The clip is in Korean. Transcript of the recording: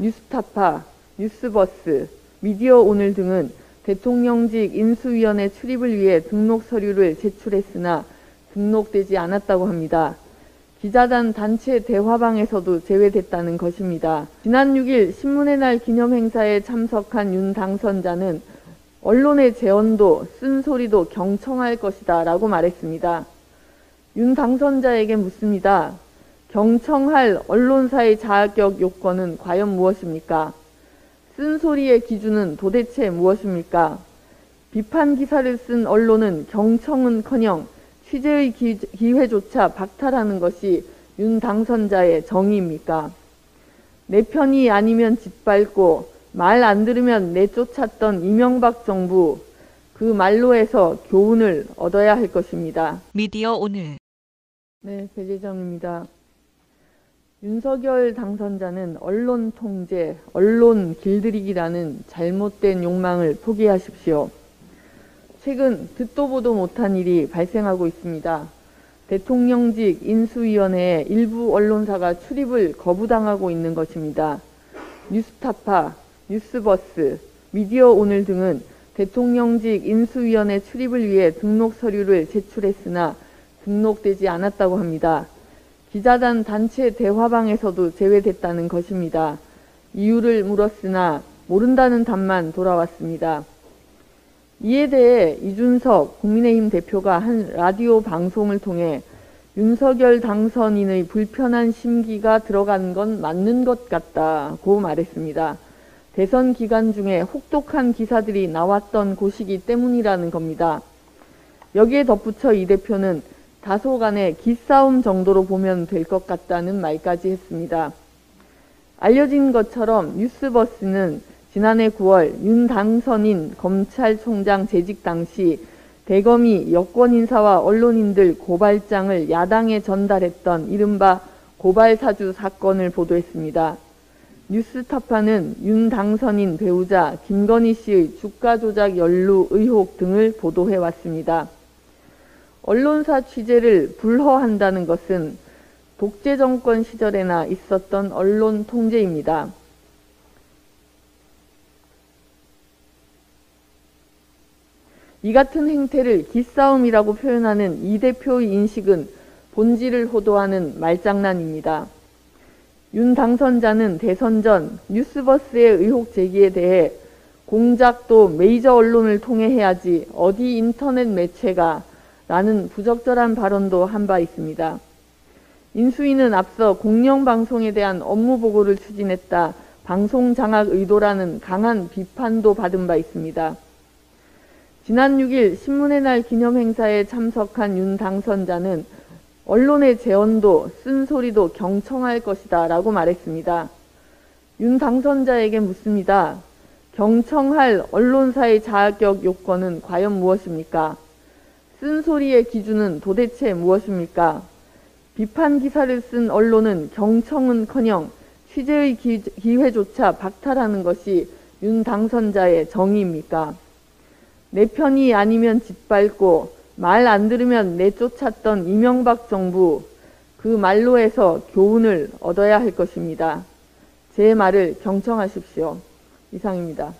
뉴스타파, 뉴스버스, 미디어오늘 등은 대통령직 인수위원회 출입을 위해 등록 서류를 제출했으나 등록되지 않았다고 합니다. 기자단 단체 대화방에서도 제외됐다는 것입니다. 지난 6일 신문의 날 기념행사에 참석한 윤 당선자는 언론의 재언도 쓴소리도 경청할 것이다 라고 말했습니다. 윤 당선자에게 묻습니다. 경청할 언론사의 자격 요건은 과연 무엇입니까? 쓴소리의 기준은 도대체 무엇입니까? 비판 기사를 쓴 언론은 경청은커녕 취재의 기회조차 박탈하는 것이 윤 당선자의 정의입니까? 내 편이 아니면 짓밟고 말 안 들으면 내쫓았던 이명박 정부, 그 말로에서 교훈을 얻어야 할 것입니다. 미디어 오늘. 네, 배재정입니다. 윤석열 당선자는 언론 통제, 언론 길들이기라는 잘못된 욕망을 포기하십시오. 최근 듣도 보도 못한 일이 발생하고 있습니다. 대통령직 인수위원회에 일부 언론사가 출입을 거부당하고 있는 것입니다. 뉴스타파, 뉴스버스, 미디어오늘 등은 대통령직 인수위원회 출입을 위해 등록 서류를 제출했으나 등록되지 않았다고 합니다. 기자단 단체 대화방에서도 제외됐다는 것입니다. 이유를 물었으나 모른다는 답만 돌아왔습니다. 이에 대해 이준석 국민의힘 대표가 한 라디오 방송을 통해 윤석열 당선인의 불편한 심기가 들어간 건 맞는 것 같다고 말했습니다. 대선 기간 중에 혹독한 기사들이 나왔던 곳이기 때문이라는 겁니다. 여기에 덧붙여 이 대표는 다소간의 기싸움 정도로 보면 될 것 같다는 말까지 했습니다. 알려진 것처럼 뉴스버스는 지난해 9월 윤 당선인 검찰총장 재직 당시 대검이 여권 인사와 언론인들 고발장을 야당에 전달했던 이른바 고발사주 사건을 보도했습니다. 뉴스타파는 윤 당선인 배우자 김건희 씨의 주가 조작 연루 의혹 등을 보도해왔습니다. 언론사 취재를 불허한다는 것은 독재 정권 시절에나 있었던 언론 통제입니다. 이 같은 행태를 기싸움이라고 표현하는 이 대표의 인식은 본질을 호도하는 말장난입니다. 윤 당선자는 대선 전 뉴스버스의 의혹 제기에 대해 공작도 메이저 언론을 통해 해야지 어디 인터넷 매체가 라는 부적절한 발언도 한 바 있습니다. 인수위는 앞서 공영방송에 대한 업무 보고를 추진했다 방송 장악 의도라는 강한 비판도 받은 바 있습니다. 지난 6일 신문의 날 기념행사에 참석한 윤 당선자는 언론의 재언도 쓴소리도 경청할 것이다 라고 말했습니다. 윤 당선자에게 묻습니다. 경청할 언론사의 자격 요건은 과연 무엇입니까? 쓴소리의 기준은 도대체 무엇입니까? 비판 기사를 쓴 언론은 경청은커녕 취재의 기회조차 박탈하는 것이 윤 당선자의 정의입니까? 내 편이 아니면 짓밟고 말 안 들으면 내쫓았던 이명박 정부, 그 말로에서 교훈을 얻어야 할 것입니다. 제 말을 경청하십시오. 이상입니다.